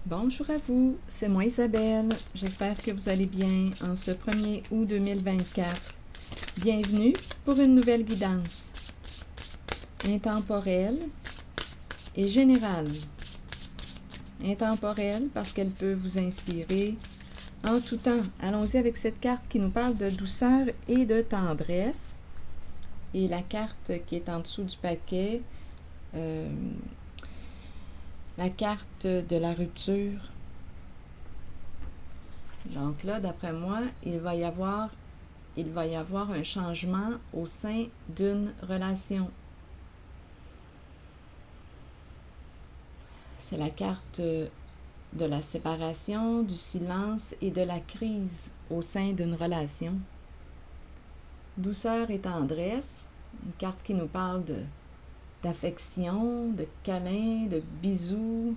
Bonjour à vous, c'est moi Isabelle. J'espère que vous allez bien en ce 1er août 2024. Bienvenue pour une nouvelle guidance intemporelle et générale. Intemporelle parce qu'elle peut vous inspirer en tout temps. Allons-y avec cette carte qui nous parle de douceur et de tendresse. Et la carte qui est en dessous du paquet, la carte de la rupture. Donc là, d'après moi, il va y avoir un changement au sein d'une relation. C'est la carte de la séparation, du silence et de la crise au sein d'une relation. Douceur et tendresse, une carte qui nous parle d'affection, de câlin, de bisous,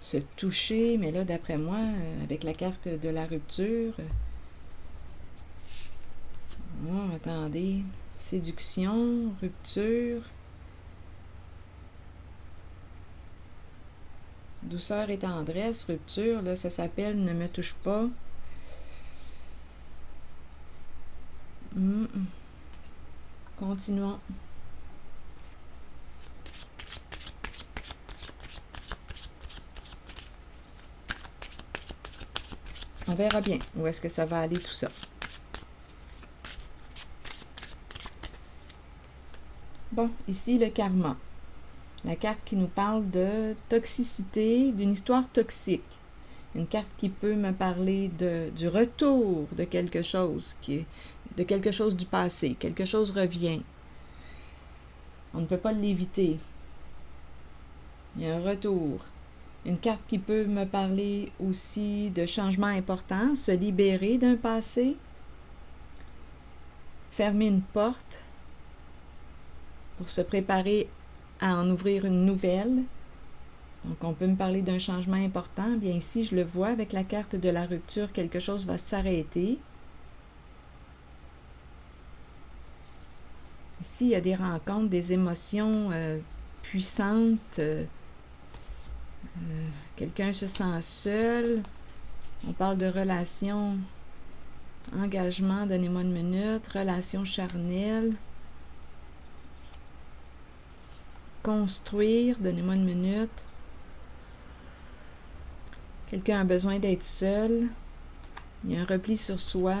se toucher, mais là, d'après moi, avec la carte de la rupture, attendez, séduction, rupture, douceur et tendresse, rupture, là, ça s'appelle « Ne me touche pas ». Continuons. On verra bien où est-ce que ça va aller tout ça. Bon, ici le karma. La carte qui nous parle de toxicité, d'une histoire toxique. Une carte qui peut me parler du retour de quelque chose, de quelque chose du passé. Quelque chose revient. On ne peut pas l'éviter. Il y a un retour. Une carte qui peut me parler aussi de changements importants, se libérer d'un passé, fermer une porte pour se préparer à en ouvrir une nouvelle. Donc, on peut me parler d'un changement important. Bien, ici, je le vois avec la carte de la rupture, quelque chose va s'arrêter. Ici, il y a des rencontres, des émotions puissantes. Quelqu'un se sent seul. On parle de relations, engagement, donnez-moi une minute, relations charnelles. Construire, donnez-moi une minute. Quelqu'un a besoin d'être seul. Il y a un repli sur soi.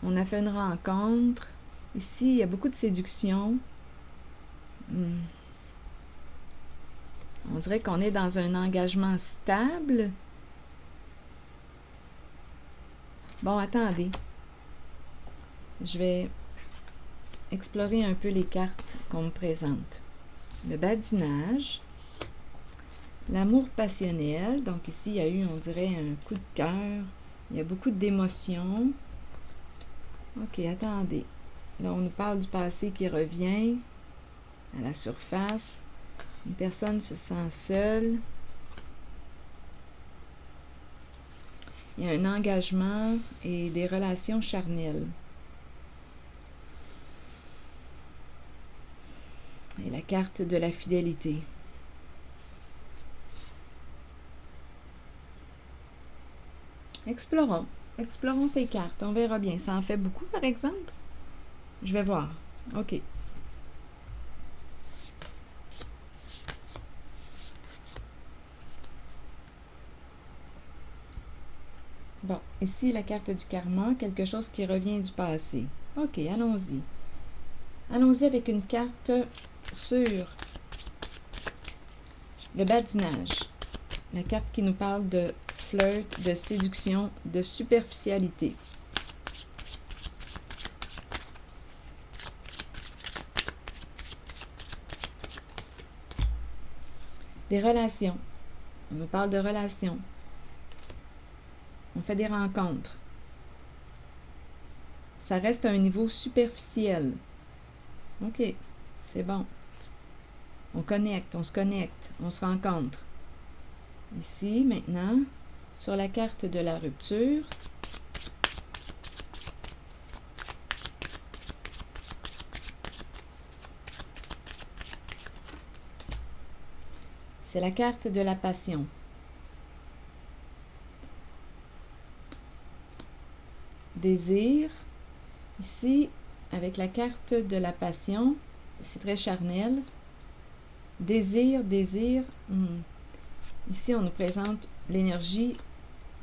On a fait une rencontre. Ici, il y a beaucoup de séduction. On dirait qu'on est dans un engagement stable. Bon, attendez. Je vais explorer un peu les cartes qu'on me présente. Le badinage. L'amour passionnel. Donc ici, il y a eu, on dirait, un coup de cœur. Il y a beaucoup d'émotions. OK, attendez. Là, on nous parle du passé qui revient à la surface. Une personne se sent seule. Il y a un engagement et des relations charnelles. Et la carte de la fidélité. Explorons. Explorons ces cartes. On verra bien. Ça en fait beaucoup, par exemple? Je vais voir. OK. Bon, ici, la carte du karma, quelque chose qui revient du passé. OK, allons-y. Allons-y avec une carte sur le badinage. La carte qui nous parle de flirt, de séduction, de superficialité. Des relations. On nous parle de relations. On fait des rencontres. Ça reste à un niveau superficiel. OK, c'est bon. On connecte, on se connecte, on se rencontre. Ici, maintenant, sur la carte de la rupture, C'est la carte de la passion. Désir. Ici, avec la carte de la passion, c'est très charnel. Désir, désir. Ici, on nous présente l'énergie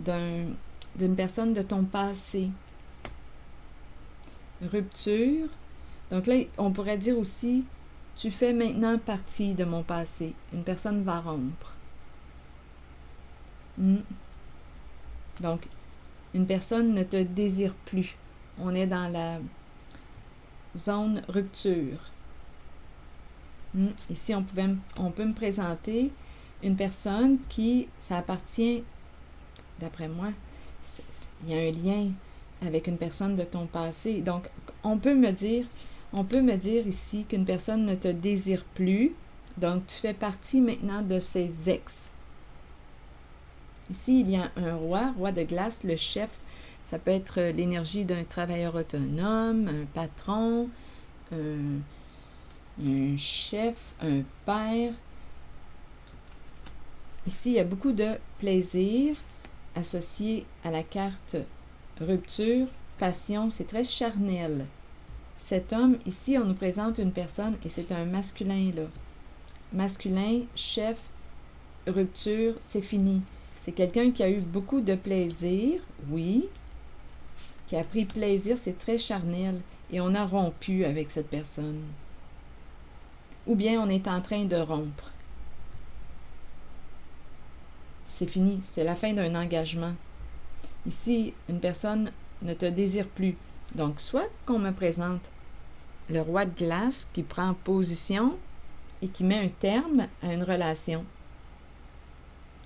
d'une personne de ton passé. Rupture. Donc là, on pourrait dire aussi, tu fais maintenant partie de mon passé. Une personne va rompre. Donc, une personne ne te désire plus. On est dans la zone rupture. Ici, on peut me présenter une personne qui, ça appartient, d'après moi, il y a un lien avec une personne de ton passé. Donc, on peut me dire ici qu'une personne ne te désire plus. Donc, tu fais partie maintenant de ses ex. Ici, il y a un roi de glace, le chef. Ça peut être l'énergie d'un travailleur autonome, un patron, un chef, un père. Ici, il y a beaucoup de plaisir associé à la carte rupture, passion, c'est très charnel. Cet homme, ici, on nous présente une personne, et c'est un masculin, là. Masculin, chef, rupture, c'est fini. C'est quelqu'un qui a eu beaucoup de plaisir, oui, qui a pris plaisir, c'est très charnel, et on a rompu avec cette personne. Ou bien on est en train de rompre. C'est fini, c'est la fin d'un engagement. Ici, une personne ne te désire plus. Donc, soit qu'on me présente le roi de glace qui prend position et qui met un terme à une relation.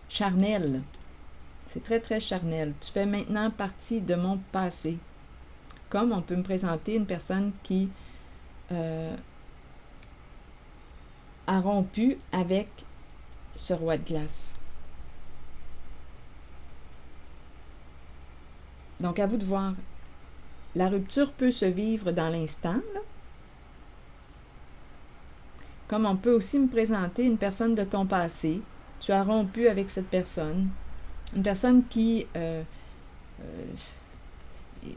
Charnel. C'est très, très charnel. Tu fais maintenant partie de mon passé. Comme on peut me présenter une personne qui a rompu avec ce roi de glace. Donc, à vous de voir. La rupture peut se vivre dans l'instant, là. Comme on peut aussi me présenter une personne de ton passé. Tu as rompu avec cette personne. Une personne qui,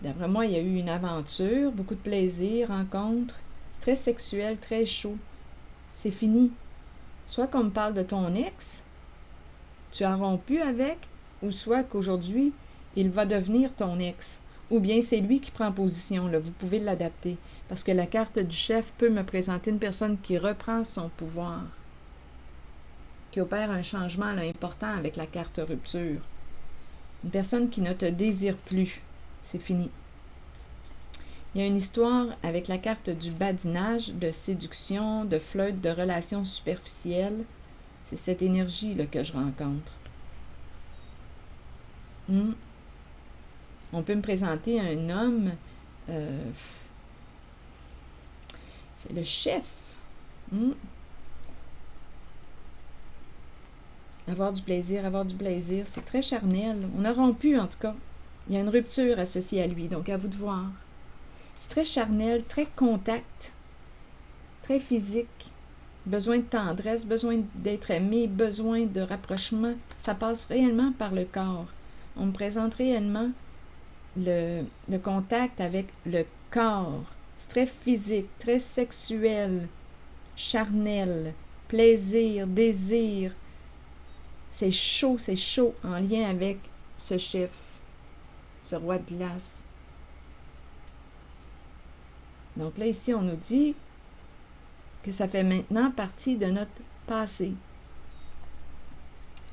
d'après moi, il y a eu une aventure, beaucoup de plaisir, rencontre. C'est très sexuel, très chaud. C'est fini. Soit qu'on me parle de ton ex, tu as rompu avec, ou soit qu'aujourd'hui, il va devenir ton ex. Ou bien c'est lui qui prend position, là. Vous pouvez l'adapter. Parce que la carte du chef peut me présenter une personne qui reprend son pouvoir, qui opère un changement là, important avec la carte rupture. Une personne qui ne te désire plus. C'est fini. Il y a une histoire avec la carte du badinage, de séduction, de flirt, de relations superficielles. C'est cette énergie là, que je rencontre. On peut me présenter un homme, c'est le chef. Avoir du plaisir, c'est très charnel. On a rompu en tout cas. Il y a une rupture associée à lui, donc à vous de voir. C'est très charnel, très contact, très physique. Besoin de tendresse, besoin d'être aimé, besoin de rapprochement. Ça passe réellement par le corps. On me présente réellement le contact avec le corps. C'est très physique, très sexuel, charnel, plaisir, désir. C'est chaud en lien avec ce chef, ce roi de glace. Donc là, ici, on nous dit que ça fait maintenant partie de notre passé.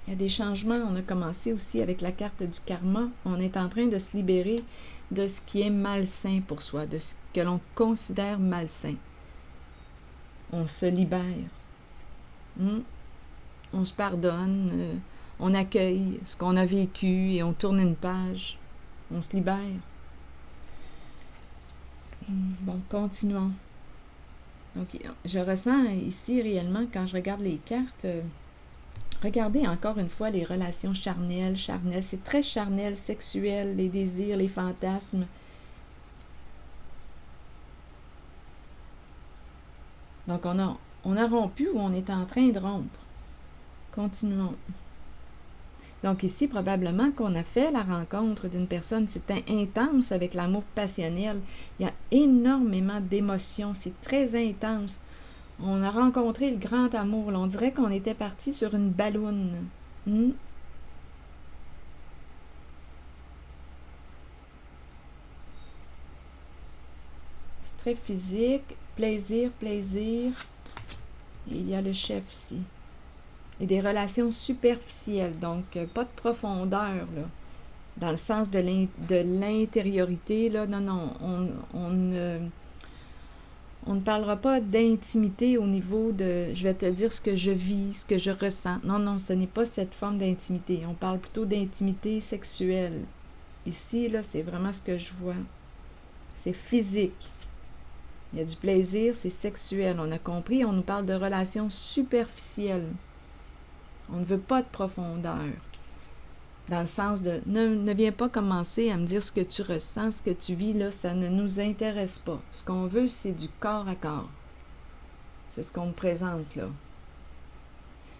Il y a des changements. On a commencé aussi avec la carte du karma. On est en train de se libérer de ce qui est malsain pour soi, de ce que l'on considère malsain. On se libère. On se pardonne. On accueille ce qu'on a vécu et on tourne une page. On se libère. Bon, continuons. Donc, je ressens ici réellement, quand je regarde les cartes, regardez encore une fois les relations charnelles. C'est très charnel, sexuel, les désirs, les fantasmes. Donc, on a rompu ou on est en train de rompre. Continuons. Donc ici, probablement qu'on a fait la rencontre d'une personne, c'était intense avec l'amour passionnel. Il y a énormément d'émotions, c'est très intense. On a rencontré le grand amour. Là, on dirait qu'on était parti sur une balloune. C'est très physique, plaisir, plaisir. Et il y a le chef ici. Et des relations superficielles, donc pas de profondeur, là, dans le sens de l'intériorité, là. Non, non, on ne parlera pas d'intimité au niveau de je vais te dire ce que je vis, ce que je ressens. Non, non, ce n'est pas cette forme d'intimité. On parle plutôt d'intimité sexuelle. Ici, là, c'est vraiment ce que je vois. C'est physique. Il y a du plaisir, c'est sexuel. On a compris, on nous parle de relations superficielles. On ne veut pas de profondeur. Dans le sens de ne viens pas commencer à me dire ce que tu ressens, ce que tu vis, là, ça ne nous intéresse pas. Ce qu'on veut, c'est du corps à corps. C'est ce qu'on me présente là.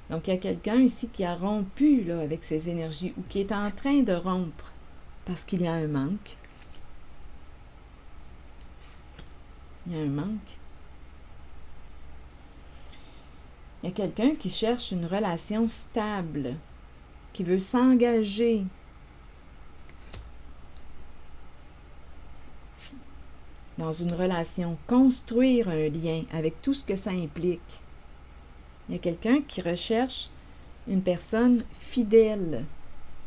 Donc, il y a quelqu'un ici qui a rompu là, avec ses énergies ou qui est en train de rompre parce qu'il y a un manque. Il y a un manque. Il y a quelqu'un qui cherche une relation stable, qui veut s'engager. Dans une relation, construire un lien avec tout ce que ça implique. Il y a quelqu'un qui recherche une personne fidèle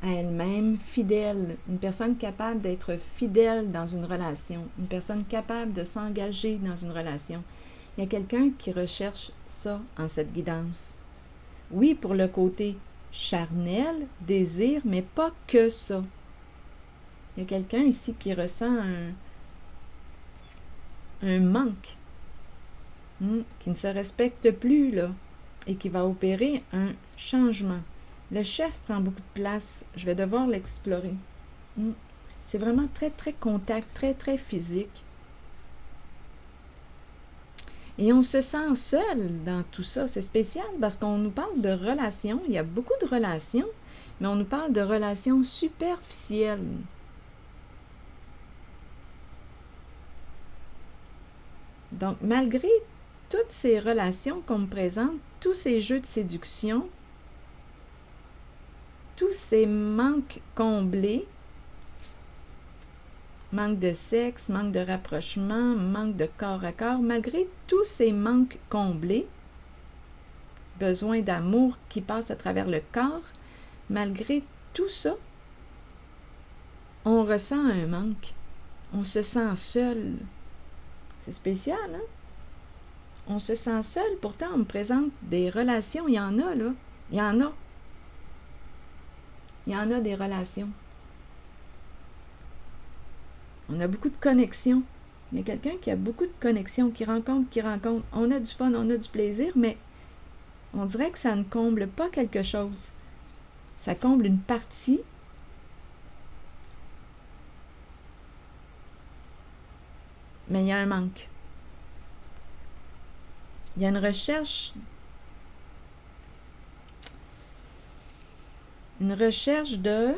à elle-même, fidèle, une personne capable d'être fidèle dans une relation, une personne capable de s'engager dans une relation. Il y a quelqu'un qui recherche ça en cette guidance. Oui, pour le côté charnel, désir, mais pas que ça. Il y a quelqu'un ici qui ressent un manque, qui ne se respecte plus, là, et qui va opérer un changement. Le chef prend beaucoup de place. Je vais devoir l'explorer. C'est vraiment très, très contact, très, très physique. Et on se sent seul dans tout ça. C'est spécial parce qu'on nous parle de relations. Il y a beaucoup de relations, mais on nous parle de relations superficielles. Donc, malgré toutes ces relations qu'on me présente, tous ces jeux de séduction, tous ces manques comblés, manque de sexe, manque de rapprochement, manque de corps à corps, malgré tous ces manques comblés, besoin d'amour qui passe à travers le corps, malgré tout ça, on ressent un manque. On se sent seul. C'est spécial, hein? On se sent seul, pourtant on me présente des relations, il y en a, là. Il y en a. Il y en a des relations. On a beaucoup de connexions. Il y a quelqu'un qui a beaucoup de connexions, qui rencontre. On a du fun, on a du plaisir, mais on dirait que ça ne comble pas quelque chose. Ça comble une partie. Mais il y a un manque. Il y a une recherche de...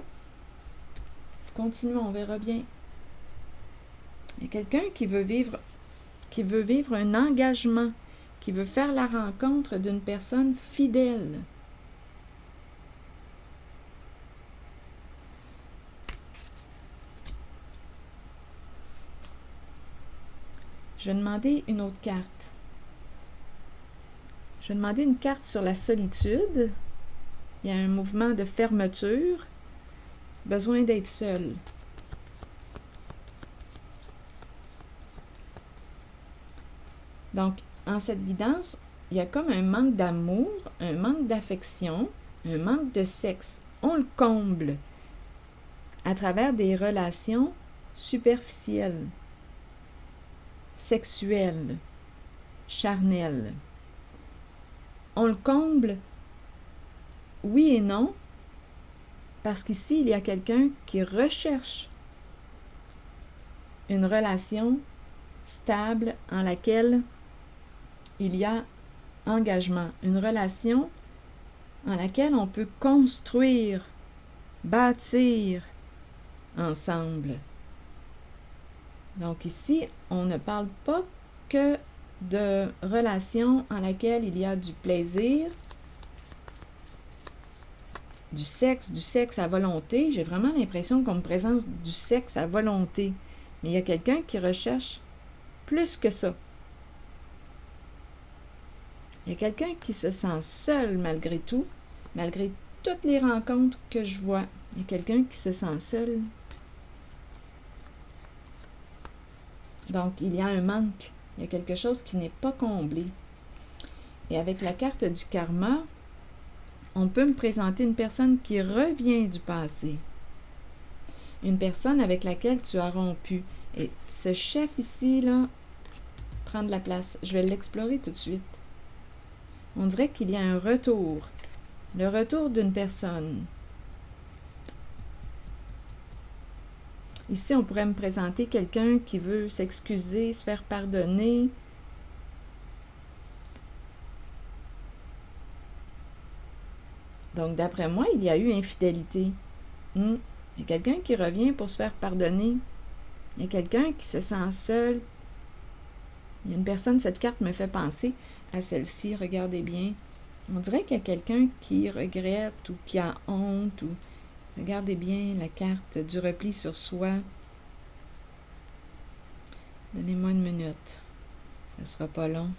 Continuons, on verra bien. Il y a quelqu'un qui veut vivre un engagement, qui veut faire la rencontre d'une personne fidèle. Je vais demander une autre carte. Je vais demander une carte sur la solitude. Il y a un mouvement de fermeture. Besoin d'être seul. Donc, en cette guidance, il y a comme un manque d'amour, un manque d'affection, un manque de sexe. On le comble à travers des relations superficielles, sexuelles, charnelles. On le comble, oui et non, parce qu'ici, il y a quelqu'un qui recherche une relation stable en laquelle il y a engagement, une relation en laquelle on peut construire, bâtir ensemble. Donc ici, on ne parle pas que de relations en laquelle il y a du plaisir, du sexe à volonté. J'ai vraiment l'impression qu'on me présente du sexe à volonté. Mais il y a quelqu'un qui recherche plus que ça. Il y a quelqu'un qui se sent seul malgré tout, malgré toutes les rencontres que je vois. Il y a quelqu'un qui se sent seul. Donc, il y a un manque. Il y a quelque chose qui n'est pas comblé. Et avec la carte du karma, on peut me présenter une personne qui revient du passé. Une personne avec laquelle tu as rompu. Et ce chef ici, là, prend de la place. Je vais l'explorer tout de suite. On dirait qu'il y a un retour. Le retour d'une personne. Ici, on pourrait me présenter quelqu'un qui veut s'excuser, se faire pardonner. Donc, d'après moi, il y a eu infidélité. Il y a quelqu'un qui revient pour se faire pardonner. Il y a quelqu'un qui se sent seul. Il y a une personne, cette carte me fait penser à celle-ci, regardez bien. On dirait qu'il y a quelqu'un qui regrette ou qui a honte. Ou regardez bien la carte du repli sur soi. Donnez-moi une minute. Ça ne sera pas long.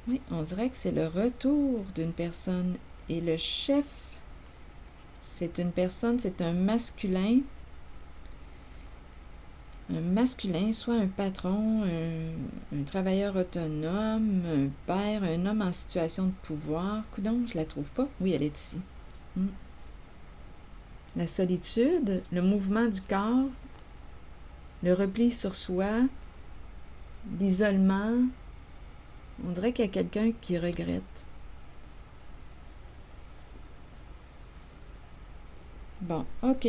Oui, on dirait que c'est le retour d'une personne. Et le chef, c'est une personne, c'est un masculin. Un masculin, soit un patron, un travailleur autonome, un père, un homme en situation de pouvoir. Coudonc, je la trouve pas. Oui, elle est ici. La solitude, le mouvement du corps, le repli sur soi, l'isolement. On dirait qu'il y a quelqu'un qui regrette. Bon, ok.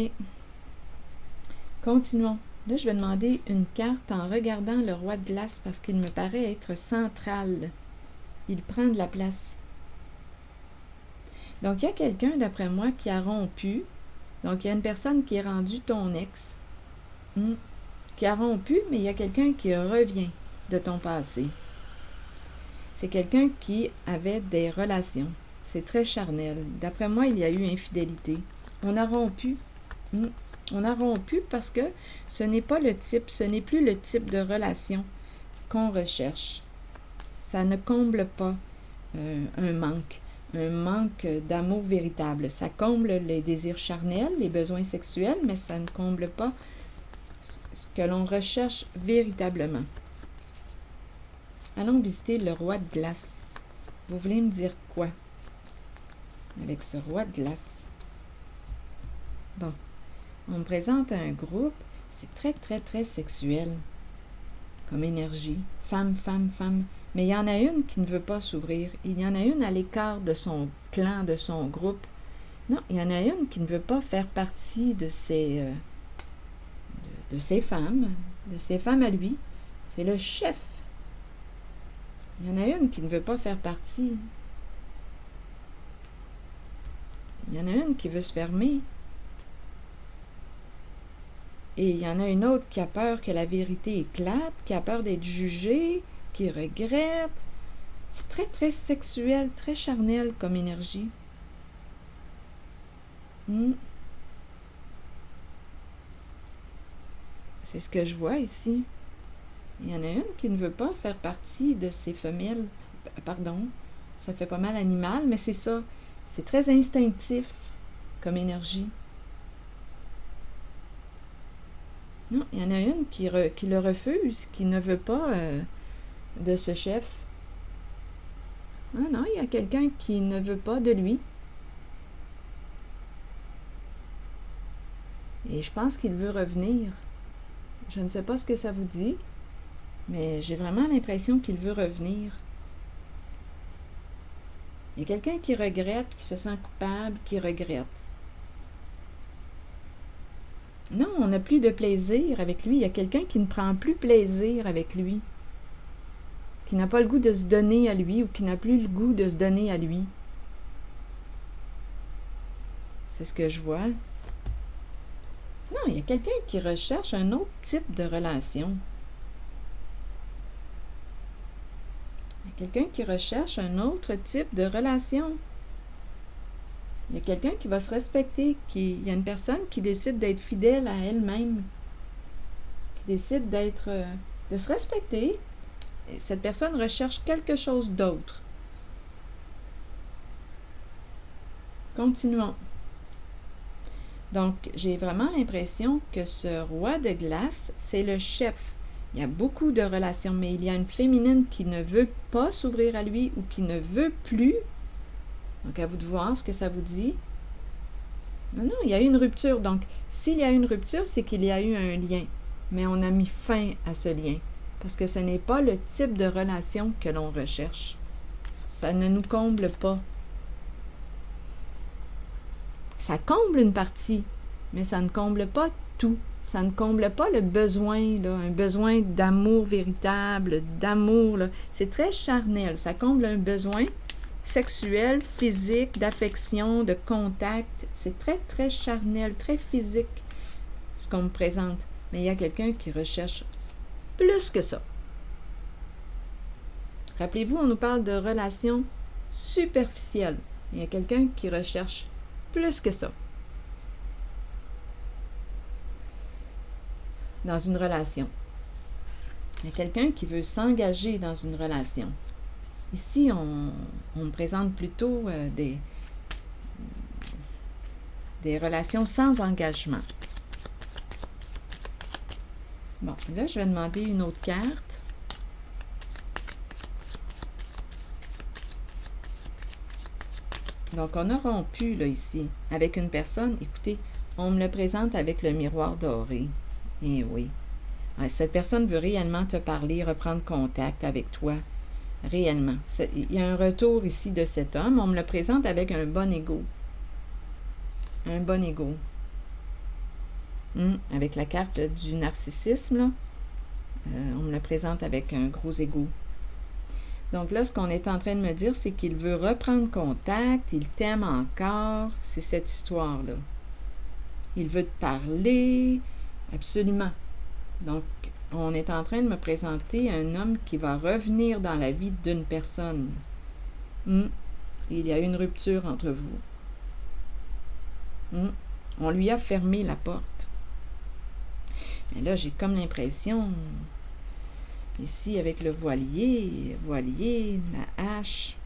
Continuons. Là, je vais demander une carte en regardant le roi de glace parce qu'il me paraît être central. Il prend de la place. Donc, il y a quelqu'un, d'après moi, qui a rompu. Donc, il y a une personne qui est rendue ton ex. Qui a rompu, mais il y a quelqu'un qui revient de ton passé. C'est quelqu'un qui avait des relations. C'est très charnel. D'après moi, il y a eu infidélité. On a rompu. On a rompu parce que ce n'est pas le type, ce n'est plus le type de relation qu'on recherche. Ça ne comble pas un manque d'amour véritable. Ça comble les désirs charnels, les besoins sexuels, mais ça ne comble pas ce que l'on recherche véritablement. Allons visiter le roi de glace. Vous voulez me dire quoi avec ce roi de glace? Bon. On me présente un groupe, c'est très, très, très sexuel comme énergie. Femme, femme, femme. Mais il y en a une qui ne veut pas s'ouvrir. Il y en a une à l'écart de son clan, de son groupe. Non, il y en a une qui ne veut pas faire partie de ses femmes à lui. C'est le chef. Il y en a une qui ne veut pas faire partie. Il y en a une qui veut se fermer. Et il y en a une autre qui a peur que la vérité éclate, qui a peur d'être jugée, qui regrette. C'est très, très sexuel, très charnel comme énergie. C'est ce que je vois ici. Il y en a une qui ne veut pas faire partie de ces femelles. Pardon, ça fait pas mal animal, mais c'est ça. C'est très instinctif comme énergie. Non, il y en a une qui le refuse, qui ne veut pas de ce chef. Ah non, il y a quelqu'un qui ne veut pas de lui. Et je pense qu'il veut revenir. Je ne sais pas ce que ça vous dit, mais j'ai vraiment l'impression qu'il veut revenir. Il y a quelqu'un qui regrette, qui se sent coupable, qui regrette. Non, on n'a plus de plaisir avec lui. Il y a quelqu'un qui ne prend plus plaisir avec lui. Qui n'a pas le goût de se donner à lui ou qui n'a plus le goût de se donner à lui. C'est ce que je vois. Non, il y a quelqu'un qui recherche un autre type de relation. Il y a quelqu'un qui recherche un autre type de relation. Il y a quelqu'un qui va se respecter. Il y a une personne qui décide d'être fidèle à elle-même. Qui décide de se respecter. Et cette personne recherche quelque chose d'autre. Continuons. Donc, j'ai vraiment l'impression que ce roi de glace, c'est le chef. Il y a beaucoup de relations, mais il y a une féminine qui ne veut pas s'ouvrir à lui ou qui ne veut plus. Donc, à vous de voir ce que ça vous dit. Non, il y a eu une rupture. Donc, s'il y a eu une rupture, c'est qu'il y a eu un lien. Mais on a mis fin à ce lien. Parce que ce n'est pas le type de relation que l'on recherche. Ça ne nous comble pas. Ça comble une partie, mais ça ne comble pas tout. Ça ne comble pas le besoin, là, un besoin d'amour véritable, d'amour. C'est très charnel. Ça comble un besoin sexuel, physique, d'affection, de contact. C'est très, très charnel, très physique, ce qu'on me présente. Mais il y a quelqu'un qui recherche plus que ça. Rappelez-vous, on nous parle de relations superficielles. Il y a quelqu'un qui recherche plus que ça. Dans une relation. Il y a quelqu'un qui veut s'engager dans une relation. Ici, on me présente plutôt des relations sans engagement. Bon, là, je vais demander une autre carte. Donc, on a rompu, là, ici, avec une personne. Écoutez, on me le présente avec le miroir doré. Eh oui. Cette personne veut réellement te parler, reprendre contact avec toi. Réellement. Il y a un retour ici de cet homme. On me le présente avec un bon ego. Un bon ego. Avec la carte du narcissisme, là, on me le présente avec un gros ego. Donc là, ce qu'on est en train de me dire, c'est qu'il veut reprendre contact, il t'aime encore. C'est cette histoire-là. Il veut te parler, absolument. Donc, on est en train de me présenter un homme qui va revenir dans la vie d'une personne. Il y a eu une rupture entre vous. On lui a fermé la porte. Mais là, j'ai comme l'impression, ici avec le voilier, la hache.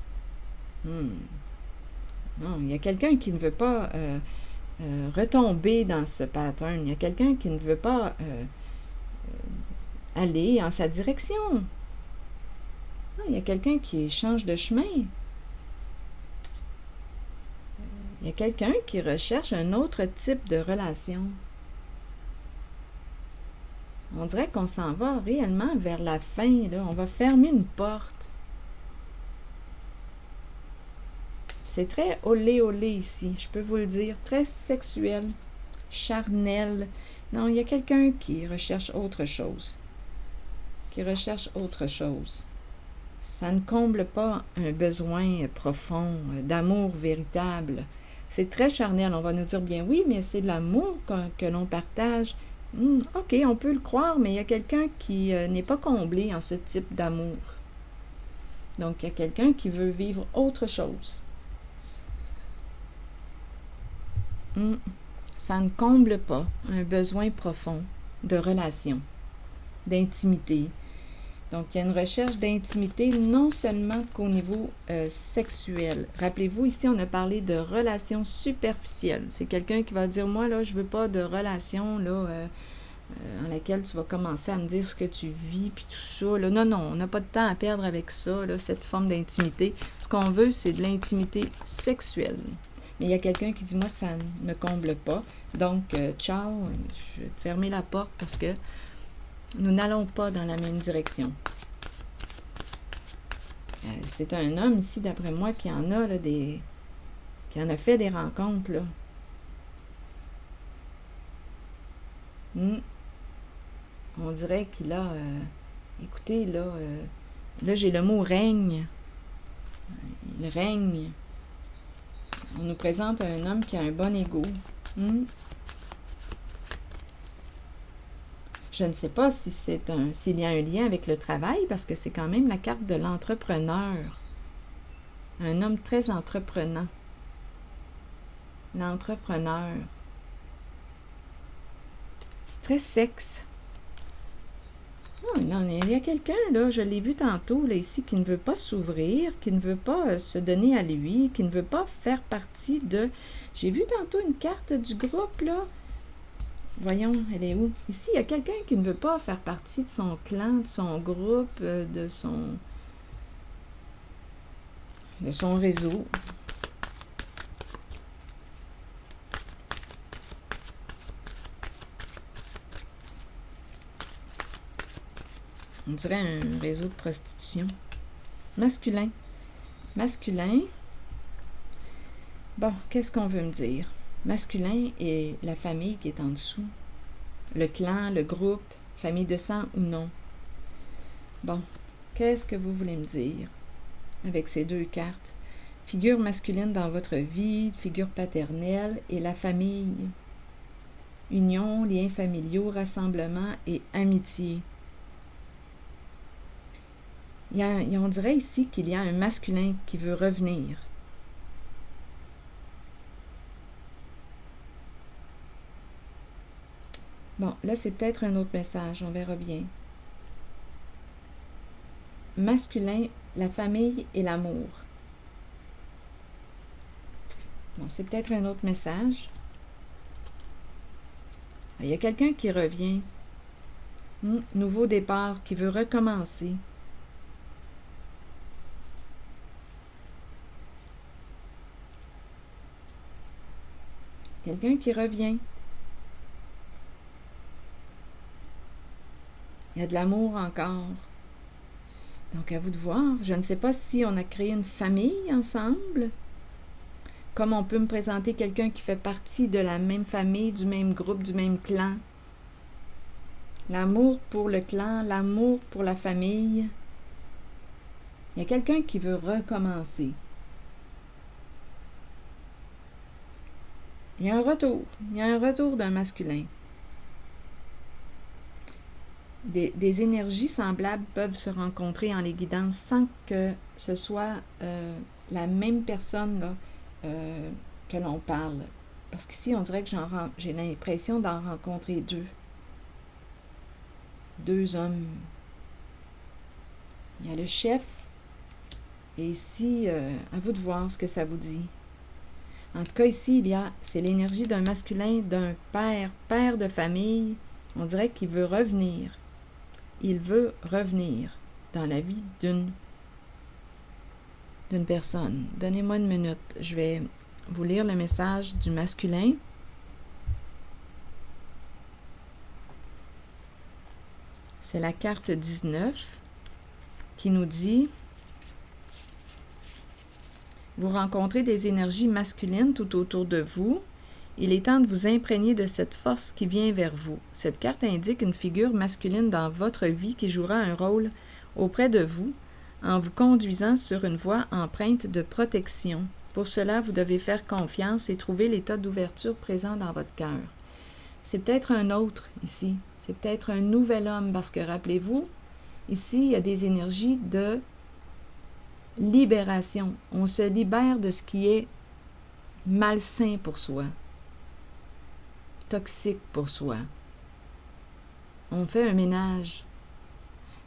Non, il y a quelqu'un qui ne veut pas retomber dans ce pattern. Il y a quelqu'un qui ne veut pas aller en sa direction. Non, il y a quelqu'un qui change de chemin. Il y a quelqu'un qui recherche un autre type de relation. On dirait qu'on s'en va réellement vers la fin, là. On va fermer une porte. C'est très olé olé ici, je peux vous le dire. Très sexuel, charnel. Non, il y a quelqu'un qui recherche autre chose. Ça ne comble pas un besoin profond, d'amour véritable. C'est très charnel. On va nous dire bien oui, mais c'est de l'amour que l'on partage. OK, on peut le croire, mais il y a quelqu'un qui n'est pas comblé en ce type d'amour. Donc, il y a quelqu'un qui veut vivre autre chose. Ça ne comble pas un besoin profond de relation, d'intimité. Donc, il y a une recherche d'intimité non seulement qu'au niveau sexuel. Rappelez-vous, ici, on a parlé de relations superficielles. C'est quelqu'un qui va dire, moi, là, je veux pas de relation, là, en laquelle tu vas commencer à me dire ce que tu vis, puis tout ça. Là. Non, on n'a pas de temps à perdre avec ça, là, cette forme d'intimité. Ce qu'on veut, c'est de l'intimité sexuelle. Mais il y a quelqu'un qui dit, moi, ça ne me comble pas. Donc, ciao, je vais te fermer la porte parce que nous n'allons pas dans la même direction. C'est un homme ici, d'après moi, qui en a là, qui en a fait des rencontres. Là. On dirait qu'il a... écoutez, là, là j'ai le mot règne. Il règne. On nous présente un homme qui a un bon ego. Je ne sais pas si s'il y a un lien avec le travail, parce que c'est quand même la carte de l'entrepreneur. Un homme très entreprenant. L'entrepreneur. C'est très sexe. Oh, non, il y a quelqu'un, là, je l'ai vu tantôt, là, ici, qui ne veut pas s'ouvrir, qui ne veut pas se donner à lui, qui ne veut pas faire partie de... J'ai vu tantôt une carte du groupe, là. Voyons, elle est où? Ici, il y a quelqu'un qui ne veut pas faire partie de son clan, de son groupe, de son réseau. On dirait un réseau de prostitution. Masculin. Masculin. Bon, qu'est-ce qu'on veut me dire? Masculin et la famille qui est en dessous. Le clan, le groupe, famille de sang ou non. Bon, qu'est-ce que vous voulez me dire avec ces deux cartes? Figure masculine dans votre vie, figure paternelle et la famille. Union, liens familiaux, rassemblement et amitié. On dirait ici qu'il y a un masculin qui veut revenir. Bon, là, c'est peut-être un autre message, on verra bien. Masculin, la famille et l'amour. Bon, c'est peut-être un autre message. Il y a quelqu'un qui revient. Nouveau départ, qui veut recommencer. Quelqu'un qui revient. Il y a de l'amour encore. Donc, à vous de voir. Je ne sais pas si on a créé une famille ensemble. Comme on peut me présenter quelqu'un qui fait partie de la même famille, du même groupe, du même clan. L'amour pour le clan, l'amour pour la famille. Il y a quelqu'un qui veut recommencer. Il y a un retour. Il y a un retour d'un masculin. Des énergies semblables peuvent se rencontrer en les guidant sans que ce soit la même personne là, que l'on parle. Parce qu'ici, on dirait que j'ai l'impression d'en rencontrer deux. Deux hommes. Il y a le chef. Et ici, à vous de voir ce que ça vous dit. En tout cas, ici, c'est l'énergie d'un masculin, d'un père de famille. On dirait qu'il veut revenir. Il veut revenir dans la vie d'une personne. Donnez-moi une minute. Je vais vous lire le message du masculin. C'est la carte 19 qui nous dit: vous rencontrez des énergies masculines tout autour de vous. Il est temps de vous imprégner de cette force qui vient vers vous. Cette carte indique une figure masculine dans votre vie qui jouera un rôle auprès de vous en vous conduisant sur une voie empreinte de protection. Pour cela, vous devez faire confiance et trouver l'état d'ouverture présent dans votre cœur. C'est peut-être un autre ici. C'est peut-être un nouvel homme parce que, rappelez-vous, ici, il y a des énergies de libération. On se libère de ce qui est malsain pour soi, toxique pour soi. On fait un ménage.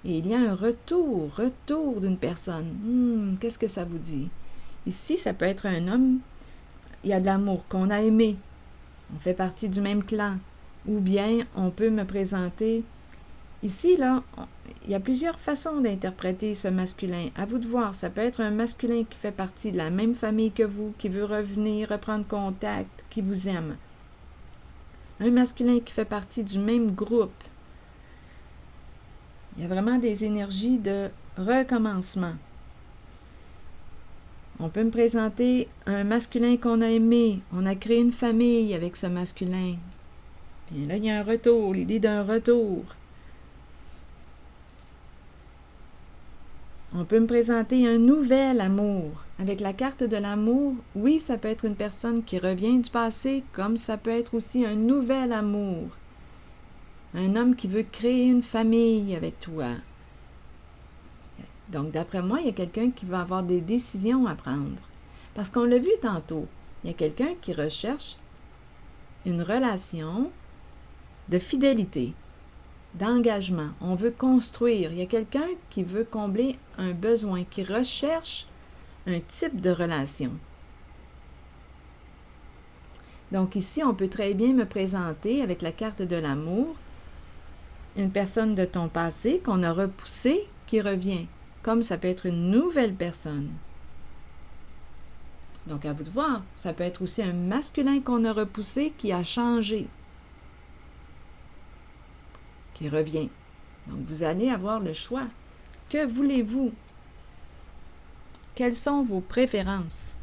Et il y a un retour d'une personne. Qu'est-ce que ça vous dit? Ici, ça peut être un homme, il y a de l'amour, qu'on a aimé. On fait partie du même clan. Ou bien, on peut me présenter... Ici, là, il y a plusieurs façons d'interpréter ce masculin. À vous de voir, ça peut être un masculin qui fait partie de la même famille que vous, qui veut revenir, reprendre contact, qui vous aime. Un masculin qui fait partie du même groupe. Il y a vraiment des énergies de recommencement. On peut me présenter un masculin qu'on a aimé. On a créé une famille avec ce masculin. Et là, il y a un retour, l'idée d'un retour. On peut me présenter un nouvel amour. Avec la carte de l'amour, oui, ça peut être une personne qui revient du passé, comme ça peut être aussi un nouvel amour. Un homme qui veut créer une famille avec toi. Donc, d'après moi, il y a quelqu'un qui va avoir des décisions à prendre. Parce qu'on l'a vu tantôt, il y a quelqu'un qui recherche une relation de fidélité, d'engagement. On veut construire. Il y a quelqu'un qui veut combler un besoin, qui recherche un type de relation. Donc ici, on peut très bien me présenter avec la carte de l'amour une personne de ton passé qu'on a repoussée qui revient, comme ça peut être une nouvelle personne. Donc à vous de voir, ça peut être aussi un masculin qu'on a repoussé qui a changé, qui revient. Donc vous allez avoir le choix. Que voulez-vous? Quelles sont vos préférences?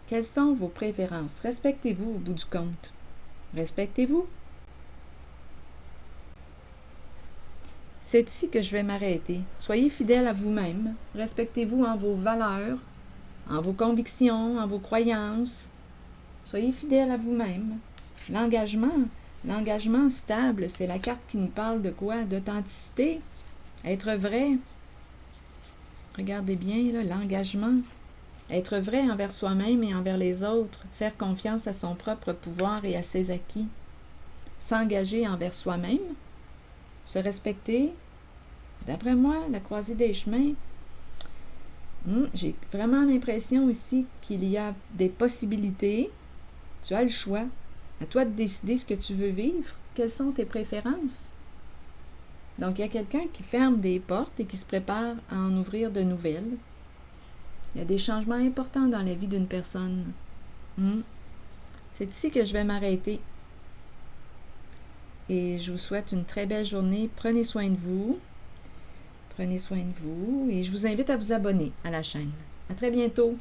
Quelles sont vos préférences? Respectez-vous au bout du compte. Respectez-vous. C'est ici que je vais m'arrêter. Soyez fidèle à vous-même. Respectez-vous en vos valeurs, en vos convictions, en vos croyances. Soyez fidèle à vous-même. L'engagement stable, c'est la carte qui nous parle de quoi? D'authenticité, être vrai. Regardez bien, là, l'engagement. Être vrai envers soi-même et envers les autres, faire confiance à son propre pouvoir et à ses acquis, s'engager envers soi-même, se respecter. D'après moi, la croisée des chemins, j'ai vraiment l'impression ici qu'il y a des possibilités. Tu as le choix. À toi de décider ce que tu veux vivre. Quelles sont tes préférences? Donc, il y a quelqu'un qui ferme des portes et qui se prépare à en ouvrir de nouvelles. Il y a des changements importants dans la vie d'une personne. C'est ici que je vais m'arrêter. Et je vous souhaite une très belle journée. Prenez soin de vous. Prenez soin de vous. Et je vous invite à vous abonner à la chaîne. À très bientôt.